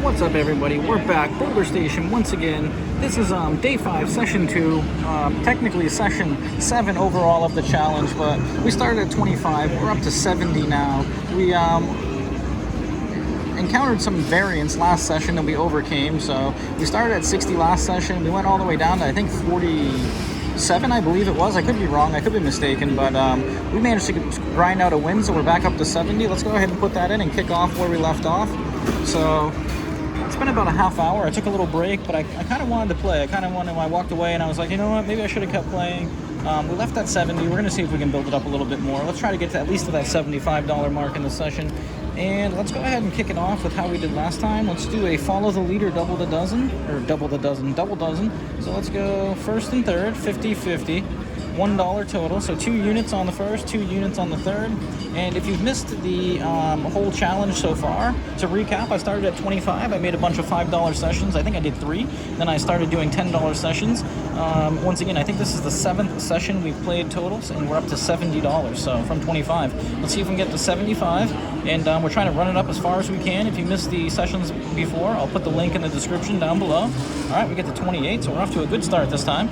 What's up, everybody? We're back, Boulder Station once again. This is day 5, session 2, technically session 7 overall of the challenge, but we started at 25, we're up to 70 now. We encountered some variance last session that we overcame, so we started at 60 last session, we went all the way down to I think 47, I believe it was. I could be wrong, I could be mistaken, but we managed to grind out a win, so we're back up to 70. Let's go ahead and put that in and kick off where we left off. So it's been about a half hour. I took a little break, but I kind of wanted to play. I walked away and I was like, you know what, maybe I should have kept playing. We left at 70. We're going to see if we can build it up a little bit more. Let's try to get to at least to that $75 mark in the session. And let's go ahead and kick it off with how we did last time. Let's do a follow the leader double the dozen. Double dozen. So let's go first and third, 50-50. $1 total, so 2 units on the first, 2 units on the third. And if you've missed the whole challenge so far, to recap, I started at 25. I made a bunch of $5 sessions. I think I did 3. Then I started doing $10 sessions. Once again, I think this is the 7th session we've played totals, and we're up to $70. So from 25, let's see if we can get to 75. And we're trying to run it up as far as we can. If you missed the sessions before, I'll put the link in the description down below. All right, we get to 28, so we're off to a good start this time.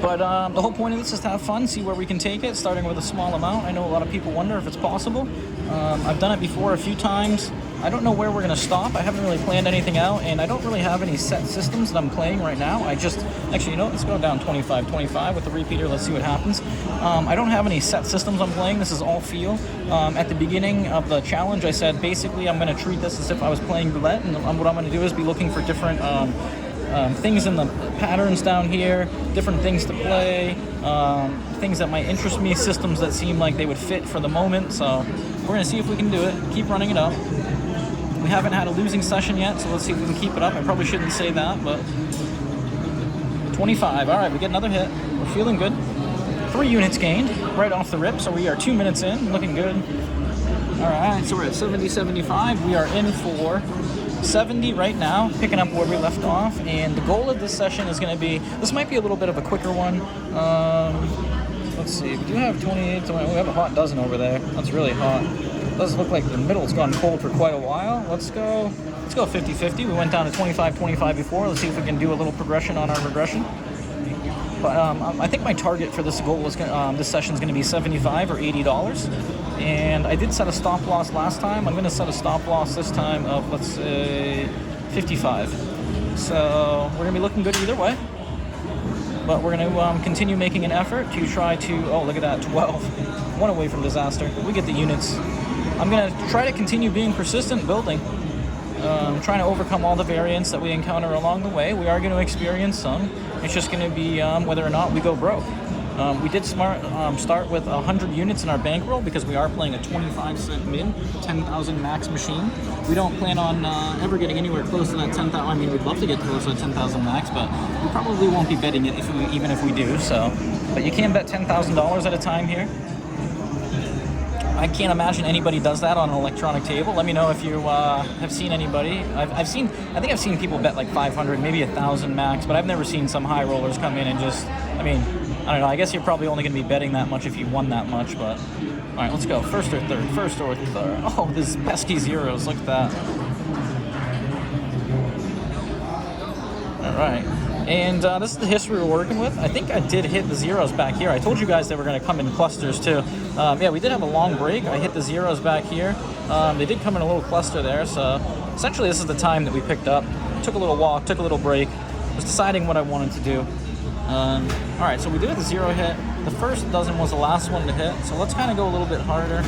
But the whole point of this is to have fun, see where we can take it, starting with a small amount. I know a lot of people wonder if it's possible. I've done it before a few times. I don't know where we're going to stop. I haven't really planned anything out, and I don't really have any set systems that I'm playing right now. Actually, you know, let's go down 25 with the repeater. Let's see what happens. I don't have any set systems I'm playing. This is all feel. At the beginning of the challenge, I said, basically, I'm going to treat this as if I was playing roulette, and what I'm going to do is be looking for different things in the patterns down here, different things to play, things that might interest me, systems that seem like they would fit for the moment. So we're going to see if we can do it, keep running it up. We haven't had a losing session yet, so let's see if we can keep it up. I probably shouldn't say that, but 25. All right, we get another hit. We're feeling good. 3 units gained right off the rip, so we are 2 minutes in, looking good. All right, so we're at 70-75. We are in for 70 right now, picking up where we left off, and the goal of this session is going to be, this might be a little bit of a quicker one. Let's see, we do have 28, we have a hot dozen over there. That's really hot. It does look like the middle's gone cold for quite a while. Let's go 50-50. We went down to 25-25 before. Let's see if we can do a little progression on our regression. But I think my target for this goal is this session is going to be $75 or $80. And I did set a stop loss last time. I'm going to set a stop loss this time of, let's say, 55. So we're going to be looking good either way. But we're going to continue making an effort to try to, oh, look at that, 12. 1 away from disaster. We get the units. I'm going to try to continue being persistent building. Trying to overcome all the variance that we encounter along the way. We are going to experience some. It's just going to be whether or not we go broke. We did start with 100 units in our bankroll because we are playing a 25-cent min, 10,000 max machine. We don't plan on ever getting anywhere close to that 10,000. I mean, we'd love to get close to that 10,000 max, but we probably won't be betting it even if we do. So, but you can bet $10,000 at a time here. I can't imagine anybody does that on an electronic table. Let me know if you have seen anybody. I think I've seen people bet like 500, maybe 1,000 max, but I've never seen some high rollers come in and just, I mean, I don't know. I guess you're probably only going to be betting that much if you won that much, but all right, let's go. First or third. Oh, this pesky zeros. Look at that. All right. And this is the history we're working with. I think I did hit the zeros back here. I told you guys they were going to come in clusters too. Yeah, we did have a long break. I hit the zeros back here. They did come in a little cluster there. So essentially this is the time that we picked up. Took a little walk, took a little break. Was deciding what I wanted to do. All right, so we did the 0 hit. The first dozen was the last one to hit. So let's kind of go a little bit harder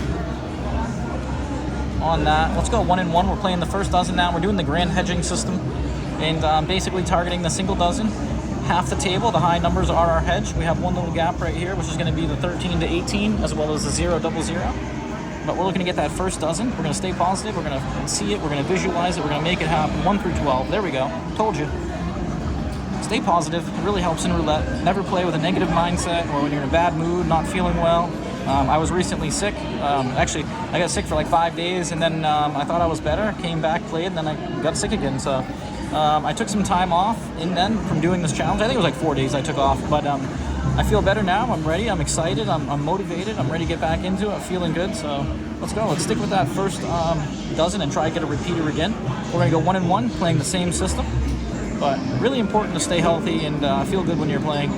on that. Let's go 1 and 1. We're playing the first dozen now. We're doing the grand hedging system. And basically targeting the single dozen, half the table. The high numbers are our hedge. We have one little gap right here, which is going to be the 13 to 18, as well as the 0-0-0. But we're looking to get that first dozen. We're going to stay positive. We're going to see it. We're going to visualize it. We're going to make it happen. 1 through 12. There we go. Told you. Stay positive. It really helps in roulette. Never play with a negative mindset or when you're in a bad mood, not feeling well. I was recently sick. Actually, I got sick for like 5 days, and then I thought I was better. Came back, played, and then I got sick again. So I took some time off and then from doing this challenge. I think it was like 4 days I took off, but I feel better now. I'm ready. I'm excited. I'm motivated. I'm ready to get back into it. Feeling good. So let's go. Let's stick with that first dozen and try to get a repeater again. We're going to go 1 and 1, playing the same system. But really important to stay healthy and feel good when you're playing.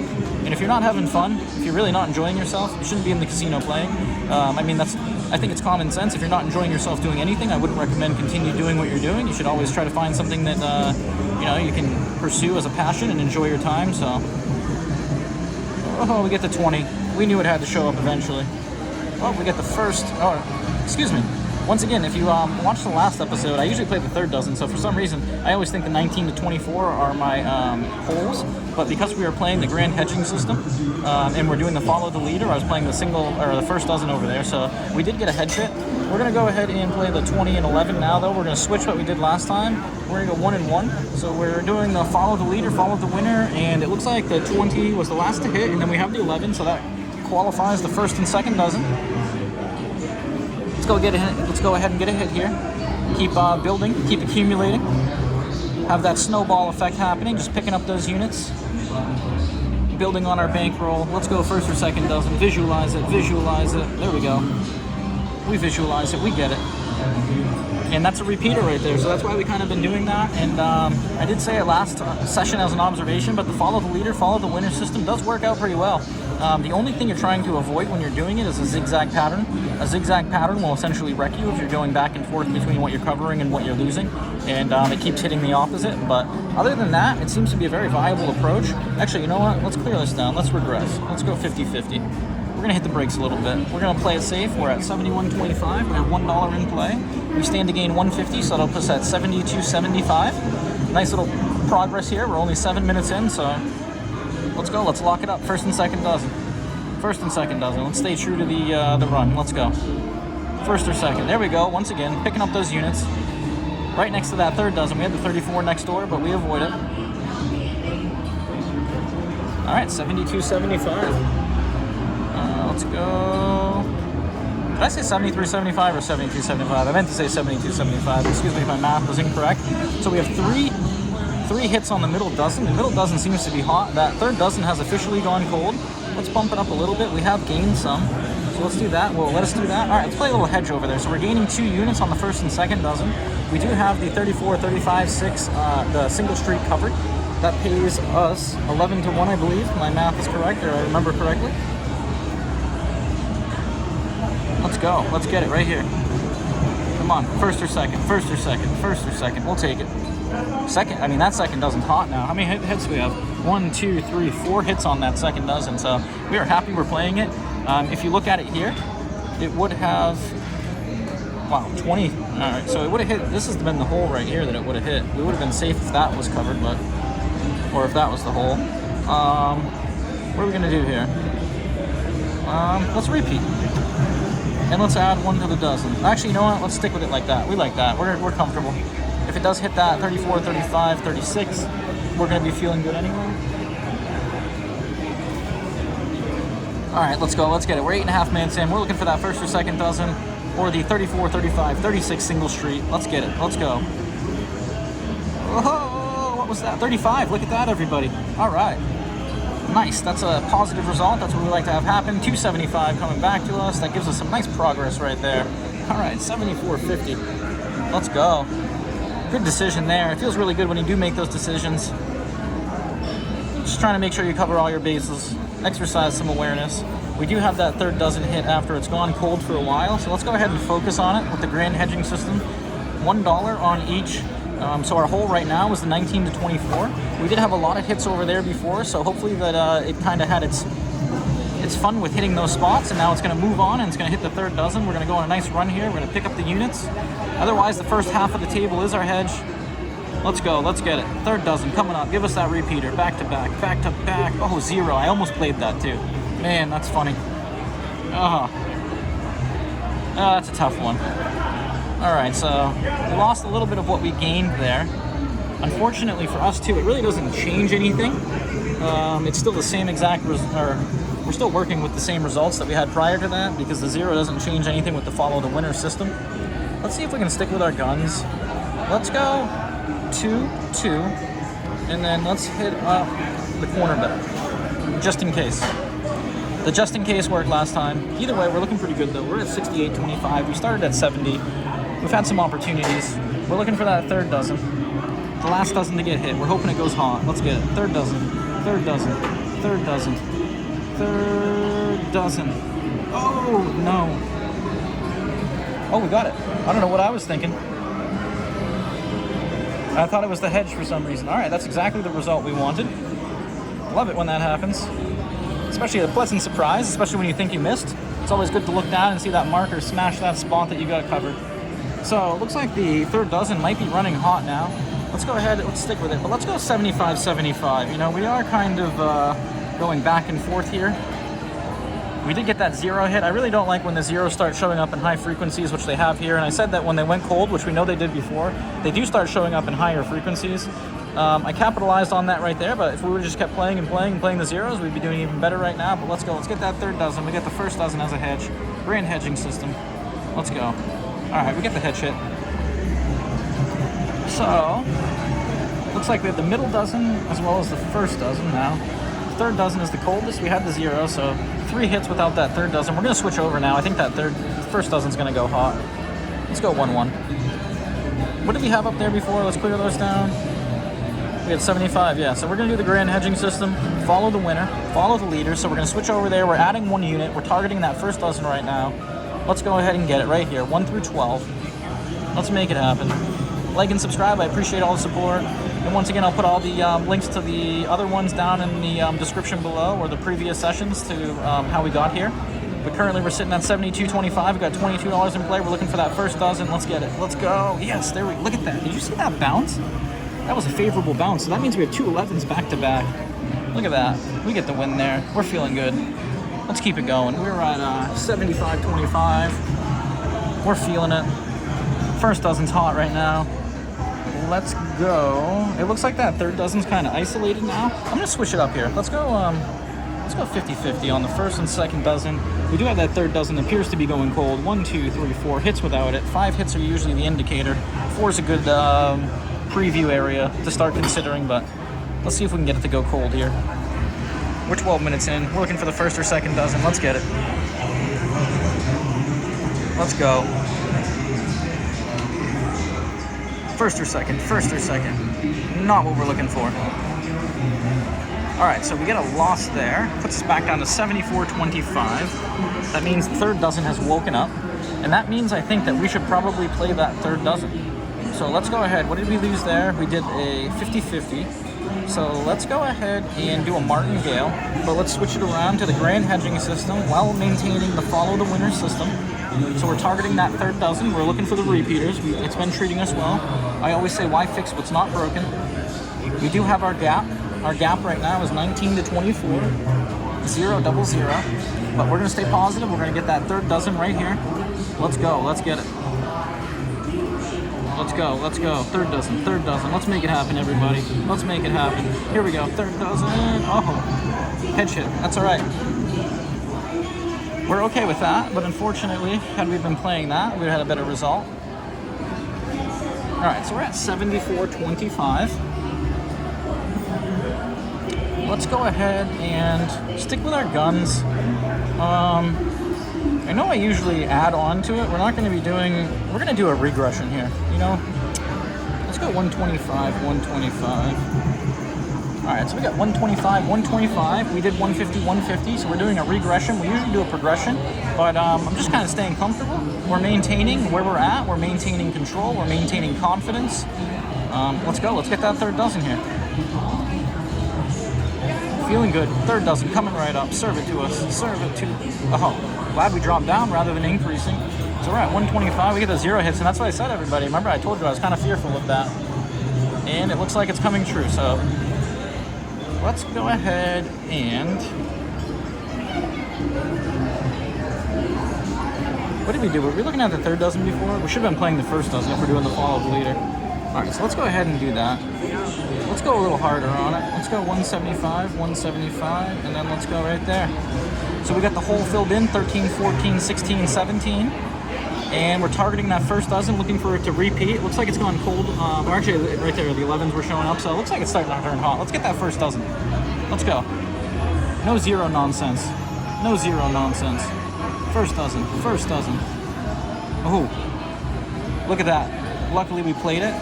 And if you're not having fun, if you're really not enjoying yourself, you shouldn't be in the casino playing. I think it's common sense. If you're not enjoying yourself doing anything, I wouldn't recommend continue doing what you're doing. You should always try to find something that you can pursue as a passion and enjoy your time. So, we get to 20. We knew it had to show up eventually. Oh, we get the first. Oh, excuse me. Once again, if you watched the last episode, I usually play the third dozen, so for some reason, I always think the 19 to 24 are my holes, but because we were playing the grand hedging system, and we're doing the follow the leader, I was playing the the first dozen over there, so we did get a hedge hit. We're going to go ahead and play the 20 and 11 now, though. We're going to switch what we did last time. We're going to go 1 and 1, so we're doing the follow the leader, follow the winner, and it looks like the 20 was the last to hit, and then we have the 11, so that qualifies the first and second dozen. Let's go ahead and get a hit here. Keep building, keep accumulating. Have that snowball effect happening, just picking up those units. Building on our bankroll. Let's go first or second dozen. Visualize it, visualize it. There we go. We visualize it, we get it. And that's a repeater right there, so that's why we kind of been doing that. And I did say it last session as an observation, but the follow the leader, follow the winner system does work out pretty well. The only thing you're trying to avoid when you're doing it is a zigzag pattern. A zigzag pattern will essentially wreck you if you're going back and forth between what you're covering and what you're losing, and it keeps hitting the opposite. But other than that, it seems to be a very viable approach. Actually, you know what? Let's clear this down. Let's regress. Let's go 50-50. We're going to hit the brakes a little bit. We're going to play it safe. We're at 71.25. We have $1 in play. We stand to gain 150, so that'll put us at 72.75. Nice little progress here. We're only 7 minutes in, so let's go. Let's lock it up. First and second dozen. First and second dozen. Let's stay true to the run. Let's go. First or second. There we go. Once again, picking up those units. Right next to that third dozen. We had the 34 next door, but we avoid it. All right, 72.75. Let's go. Did I say 73.75 or 72.75? I meant to say 72.75. Excuse me if my math was incorrect. So we have three hits on the middle dozen. The middle dozen seems to be hot. That third dozen has officially gone cold. Let's bump it up a little bit. We have gained some. So let's do that. Well, let us do that. All right, let's play a little hedge over there. So we're gaining 2 units on the first and second dozen. We do have the 34, 35, 6, the single street covered. That pays us 11 to 1, I believe. My math is correct, or I remember correctly. Let's go. Let's get it right here. Come on. First or second. First or second. First or second. We'll take it. Second. I mean, that second dozen's hot now. How many hits do we have? 1, 2, 3, 4 hits on that second dozen. So we are happy we're playing it. If you look at it here, it would have, wow, 20. All right. So it would have hit. This has been the hole right here that it would have hit. We would have been safe if that was covered, but, or if that was the hole. What are we going to do here? Let's repeat. And let's add 1 to the dozen. Actually, you know what? Let's stick with it like that. We like that. We're comfortable. If it does hit that 34, 35, 36, we're going to be feeling good anyway. All right, let's go. Let's get it. We're 8.5 minutes in. We're looking for that first or second dozen or the 34, 35, 36 single street. Let's get it. Let's go. Oh, what was that? 35. Look at that, everybody. All right. Nice. That's a positive result. That's what we like to have happen. 275 coming back to us. That gives us some nice progress right there. All right, 74.50. Let's go. Good decision there. It feels really good when you do make those decisions. Just trying to make sure you cover all your bases. Exercise some awareness. We do have that third dozen hit after it's gone cold for a while. So let's go ahead and focus on it with the grand hedging system. $1 on each. So our hole right now is the 19 to 24. We did have a lot of hits over there before, so hopefully that it kind of had its fun with hitting those spots, and now it's going to move on and it's going to hit the third dozen. We're going to go on a nice run here. We're going to pick up the units. Otherwise, the first half of the table is our hedge. Let's go. Let's get it. Third dozen coming up. Give us that repeater. Back to back. Back to back. Oh, 0. I almost played that too. Man, that's funny. That's a tough one. All right, so we lost a little bit of what we gained there. Unfortunately for us too, it really doesn't change anything. It's still the same exact, we're still working with the same results that we had prior to that because the 0 doesn't change anything with the follow the winner system. Let's see if we can stick with our guns. Let's go 2, 2, and then let's hit up the corner bet. just in case. The just in case worked last time. Either way, we're looking pretty good though. We're at 68.25. We started at 70. We've had some opportunities. We're looking for that third dozen. The last dozen to get hit. We're hoping it goes hot. Let's get it. Third dozen. Third dozen. Third dozen. Third dozen. Oh, no. Oh, we got it. I don't know what I was thinking. I thought it was the hedge for some reason. All right, that's exactly the result we wanted. Love it when that happens. Especially a pleasant surprise, especially when you think you missed. It's always good to look down and see that marker smash that spot that you got covered. So it looks like the third dozen might be running hot now. Let's go ahead, let's stick with it. But let's go 75-75. You know, we are kind of going back and forth here. We did get that zero hit. I really don't like when the zeros start showing up in high frequencies, which they have here. And I said that when they went cold, which we know they did before, they do start showing up in higher frequencies. I capitalized on that right there, but if we would have just kept playing and playing and playing the zeros, we'd be doing even better right now. But let's go. Let's get that third dozen. We get the first dozen as a hedge. Grand hedging system. Let's go. All right, we get the hedge hit. So, looks like we have the middle dozen as well as the first dozen now. The third dozen is the coldest. We had the zero, so 3 hits without that third dozen. We're going to switch over now. I think that first dozen's going to go hot. Let's go 1-1. What did we have up there before? Let's clear those down. We had 75, yeah. So we're going to do the grand hedging system, follow the winner, follow the leader. So we're going to switch over there. We're adding 1 unit. We're targeting that first dozen right now. Let's go ahead and get it right here, 1 through 12. Let's make it happen. Like and subscribe. I appreciate all the support. And once again, I'll put all the links to the other ones down in the description below, or the previous sessions to how we got here. But currently we're sitting at 72.25. We've got $22 in play. We're looking for that first dozen. Let's get it. Let's go. Yes, there we go. Look at that. Did you see that bounce? That was a favorable bounce. So that means we have 2 11s back to back. Look at that. We get the win there. We're feeling good. Let's keep it going. We're at 75.25. We're feeling it. First dozen's hot right now. Let's go. It looks like that third dozen's kind of isolated now. I'm gonna switch it up here. Let's go 50-50 on the first and second dozen. We do have that third dozen that appears to be going cold. 1, 2, 3, 4 hits without it. 5 hits are usually the indicator. 4 is a good preview area to start considering, but let's see if we can get it to go cold here. We're 12 minutes in. We're looking for the first or second dozen. Let's get it. Let's go. First or second. Not what we're looking for. All right, so we get a loss there. Puts us back down to 74.25. That means the third dozen has woken up. And that means I think that we should probably play that third dozen. So let's go ahead. What did we lose there? We did a 50-50. So let's go ahead and do a martingale. But let's switch it around to the grand hedging system while maintaining the follow the winner system. So we're targeting that third dozen. We're looking for the repeaters. It's been treating us well. I always say, why fix what's not broken? We do have our gap. Our gap right now is 19-24. 0, double 0. But we're going to stay positive. We're going to get that third dozen right here. Let's go. Let's get it. Let's go. Let's go. Third dozen. Let's make it happen, everybody. Let's make it happen. Here we go. Third dozen. Oh, hedge hit. That's all right. We're okay with that, but unfortunately, had we been playing that, we would have had a better result. All right, so we're at 74.25. Let's go ahead and stick with our guns. I know I usually add on to it. We're not going to be doing, we're going to do a regression here, you know? Let's go 125, 125. All right, so we got 125, 125. We did 150, 150, so we're doing a regression. We usually do a progression, but I'm just kind of staying comfortable. We're maintaining where we're at. We're maintaining control. We're maintaining confidence. Let's go. Let's get that third dozen here. Feeling good. Third dozen coming right up. Serve it to us. Serve it to... Oh, glad we dropped down rather than increasing. So we're at 125. We get the 0 hits, and that's what I said, everybody. Remember, I told you I was kind of fearful of that. And it looks like it's coming true, so... Let's go ahead and... What did we do? Were we looking at the third dozen before? We should have been playing the first dozen if we're doing the follow the leader. Alright, so let's go ahead and do that. Let's go a little harder on it. Let's go 175, 175, and then let's go right there. So we got the hole filled in, 13, 14, 16, 17. And we're targeting that first dozen, looking for it to repeat. It looks like it's gone cold. Or actually, right there, the 11s were showing up, so it looks like it's starting to turn hot. Let's get that first dozen. Let's go. No zero nonsense. No zero nonsense. First dozen. First dozen. Oh, look at that. Luckily we played it.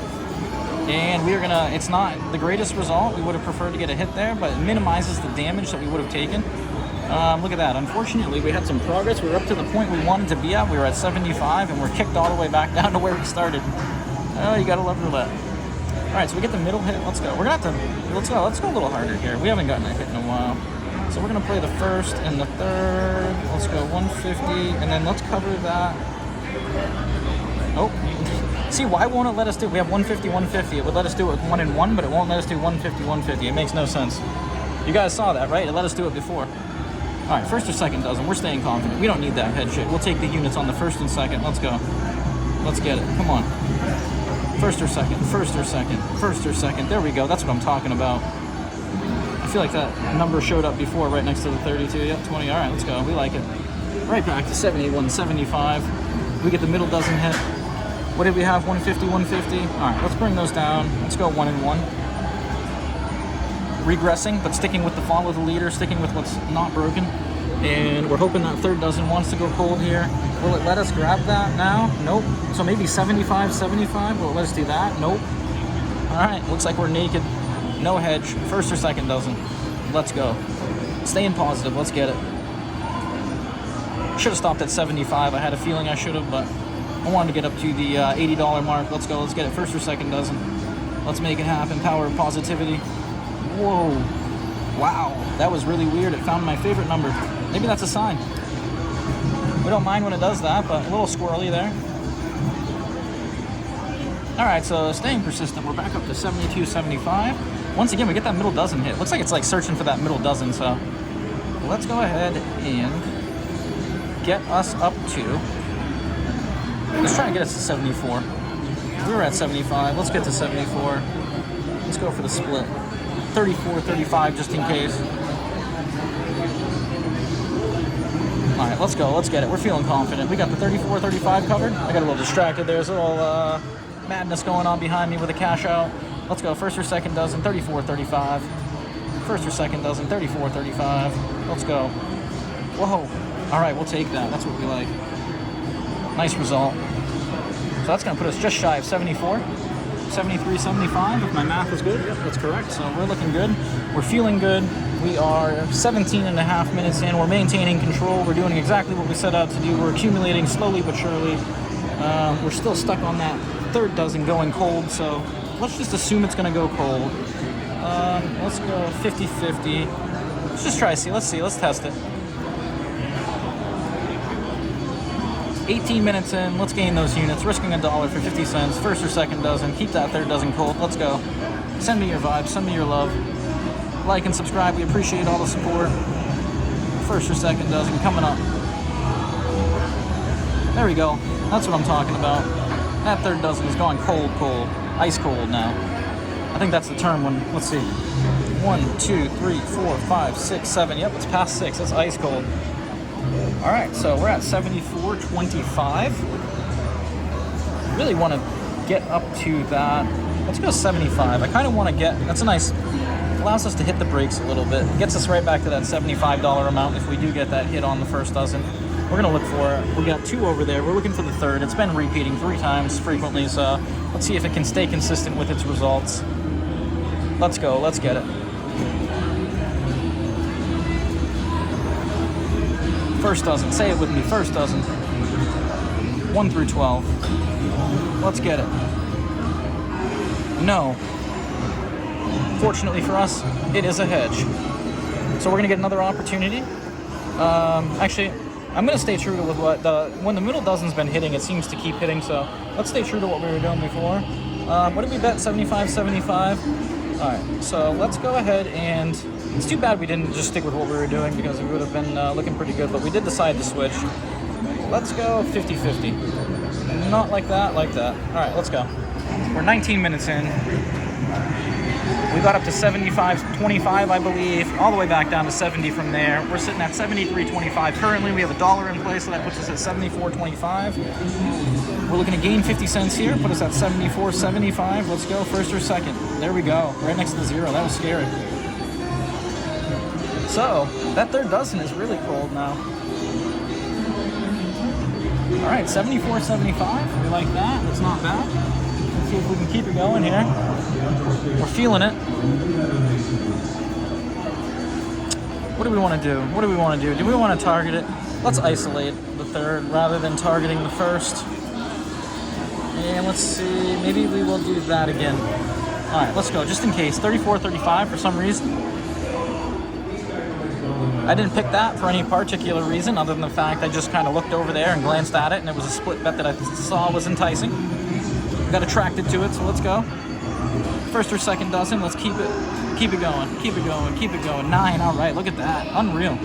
And we're gonna, it's not the greatest result. We would have preferred to get a hit there, but it minimizes the damage that we would have taken. Look at that. Unfortunately, we had some progress. We were up to the point we wanted to be at. We were at 75, and we're kicked all the way back down to where we started. Oh, you gotta love roulette. All right, so we get the middle hit. Let's go. We're gonna have to, let's go a little harder here. We haven't gotten a hit in a while. So we're gonna play the first and the third. Let's go 150, and then let's cover that. Oh. See, why won't it let us do it? We have 150, 150. It would let us do it with 1 and 1, but it won't let us do 150, 150. It makes no sense. You guys saw that, right? It let us do it before. All right, first or second dozen. We're staying confident. We don't need that head shit. We'll take the units on the first and second. Let's go. Let's get it. Come on. First or second, first or second, first or second. There we go. That's what I'm talking about. I feel like that number showed up before right next to the 32. Yep, 20. All right, let's go. We like it. Right back to 71, 75. We get the middle dozen hit. What did we have? 150, 150. All right, let's bring those down. Let's go 1 and 1. Regressing, but sticking with the follow the leader, sticking with what's not broken. And we're hoping that third dozen wants to go cold here. Will it let us grab that now? Nope. So maybe 75, 75. Will it let us do that? Nope. All right, looks like we're naked. No hedge. First or second dozen. Let's go. Staying positive. Let's get it. Should have stopped at 75. I had a feeling I should have, but I wanted to get up to the $80 mark. Let's go. Let's get it. First or second dozen. Let's make it happen. Power of positivity. Whoa. Wow. That was really weird. It found my favorite number. Maybe that's a sign. We don't mind when it does that, but a little squirrely there. All right, so staying persistent. We're back up to 72, 75. Once again, we get that middle dozen hit. Looks like it's like searching for that middle dozen, so let's go ahead and get us up to, let's try and get us to 74. We were at 75. Let's get to 74. Let's go for the split. 34, 35, just in case. All right, let's go. Let's get it. We're feeling confident. We got the 34, 35 covered. I got a little distracted. There's a little madness going on behind me with a cash out. Let's go. First or second dozen, 34, 35. First or second dozen, 34, 35. Let's go. Whoa. All right, we'll take that. That's what we like. Nice result. So that's going to put us just shy of 74. 73, 75, if my math is good. Yep, that's correct. So we're looking good. We're feeling good. We are 17 and a half minutes in. We're maintaining control. We're doing exactly what we set out to do. We're accumulating slowly but surely. We're still stuck on that third dozen going cold, so let's just assume it's going to go cold. Let's go 50-50. Let's just try to see. Let's test it. 18 minutes in, let's gain those units, risking $1 for 50 cents, first or second dozen, keep that third dozen cold, let's go. Send me your vibes, send me your love. Like and subscribe, we appreciate all the support. First or second dozen coming up. There we go, that's what I'm talking about. That third dozen is going cold, cold, ice cold now. I think that's the term when, let's see. 1, 2, 3, 4, 5, 6, 7, yep, it's past 6, that's ice cold. All right, so we're at 74.25. Really want to get up to that. Let's go 75. I kind of want to get, that's a nice, allows us to hit the brakes a little bit. Gets us right back to that $75 amount if we do get that hit on the first dozen. We're going to look for it. We got 2 over there. We're looking for the third. It's been repeating 3 times frequently, so let's see if it can stay consistent with its results. Let's go. Let's get it. First dozen. Say it with me. First dozen. 1 through 12. Let's get it. No. Fortunately for us, it is a hedge. So we're going to get another opportunity. Actually, I'm going to stay true to what when the middle dozen's been hitting, it seems to keep hitting. So let's stay true to what we were doing before. What did we bet? 75, 75. All right. So let's go ahead and. It's too bad we didn't just stick with what we were doing because we would have been looking pretty good, but we did decide to switch. Let's go 50-50. Not like that, like that. All right, let's go. We're 19 minutes in. We got up to 75.25, I believe, all the way back down to 70 from there. We're sitting at 73.25 currently. We have $1 in play, so that puts us at 74.25. We're looking to gain 50 cents here, put us at 74.75. Let's go first or second. There we go, right next to the 0. That was scary. So that third dozen is really cold now. All right, 74.75. We like that. That's not bad. Let's see if we can keep it going here. We're feeling it. What do we want to do? What do we want to do? Do we want to target it? Let's isolate the third rather than targeting the first. And let's see. Maybe we will do that again. All right, let's go. Just in case. 34.35 for some reason. I didn't pick that for any particular reason other than the fact I just kind of looked over there and glanced at it, and it was a split bet that I saw was enticing. Got attracted to it, so let's go. First or second dozen, let's keep it going, keep it going, keep it going. 9, all right, look at that, unreal.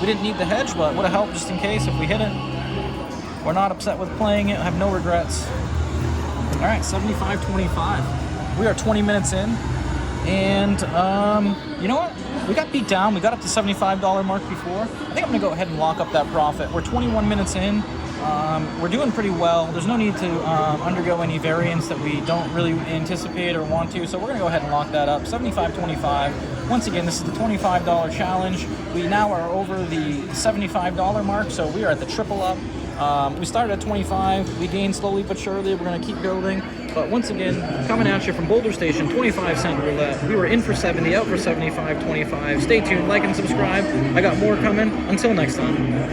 We didn't need the hedge, but would have helped just in case if we hit it. We're not upset with playing it, I have no regrets. All right, 75.25. We are 20 minutes in, and you know what? We got beat down. We got up to $75 mark before. I think I'm gonna go ahead and lock up that profit. We're 21 minutes in. We're doing pretty well. There's no need to undergo any variance that we don't really anticipate or want to, so we're gonna go ahead and lock that up. 75.25. Once again, this is the $25 challenge. We now are over the $75 mark, so we are at the triple up. We started at 25. We gained slowly but surely. We're gonna keep building. But once again, coming at you from Boulder Station, 25-cent roulette. We were in for 70, out for 75.25. Stay tuned, like and subscribe. I got more coming. Until next time.